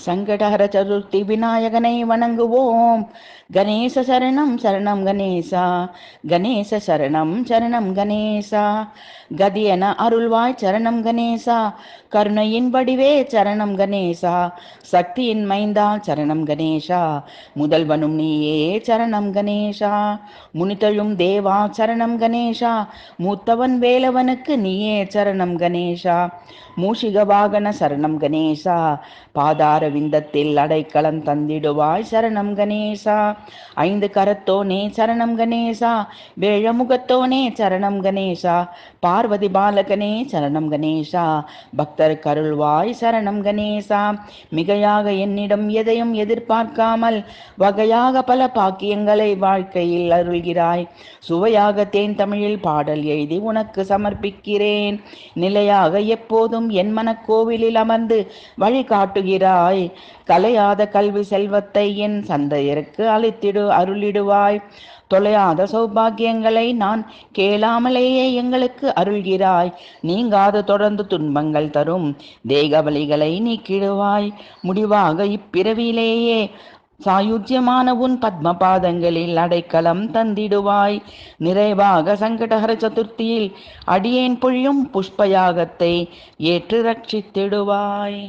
சங்கடஹர சதுர்த்தி விநாயகனை வணங்குவோம். கணேச சரணம் சரணம் கணேசா, கணேச சரணம் சரணம் கணேசா. கதியன அருள்வாய் சரணம் கணேசா, கருணையின் வடிவே சரணம் கணேசா. சக்தியின் மைந்தா சரணம் கணேசா, முதல்வனும் நீயே சரணம் கணேசா. முனிதழும் தேவா சரணம் கணேசா, மூத்தவன் வேலவனுக்கு நீயே சரணம் கணேசா. மூஷிக வாகன சரணம் கணேசா, பாதார விந்தத்தில் அடைக்கலம் தந்திடுவாய் சரணம் கணேசா. ஐந்து கரத்தோனே சரணம் கணேசா, வேழமுகத்தோனே சரணம் கணேசா. பார்வதி பாலகனே சரணம் கணேசா, பக்தர் கருள்வாய் சரணம் கணேசா. மிகையாக என்னிடம் எதையும் எதிர்பார்க்காமல் வகையாக பல பாக்கியங்களை வாழ்க்கையில் அருள்கிறாய். சுவையாக தேன் தமிழில் பாடல் எழுதி உனக்கு சமர்ப்பிக்கிறேன். நிலையாக எப்போதும் என் மனக்கோவிலில் அமர்ந்து வழிகாட்டுகிறாய். கலையாத கல்வி செல்வத்தை என் சந்தையருக்கு அருளிடுவாய். தொலையாத சௌபாகியங்களை நான் கேளாமலேயே எங்களுக்கு அருள்கிறாய். நீங்காத தொடர்ந்து துன்பங்கள் தரும் தேகவலிகளை நீக்கிடுவாய். முடிவாக இப்பிறவியிலேயே சாயுஜ்யமான உன் பத்ம பாதங்களில் அடைக்கலம் தந்திடுவாய். நிறைவாக சங்கடஹர சதுர்த்தியில் அடியேன் பொழியும் புஷ்பயாகத்தை ஏற்று ரட்சித்திடுவாய்.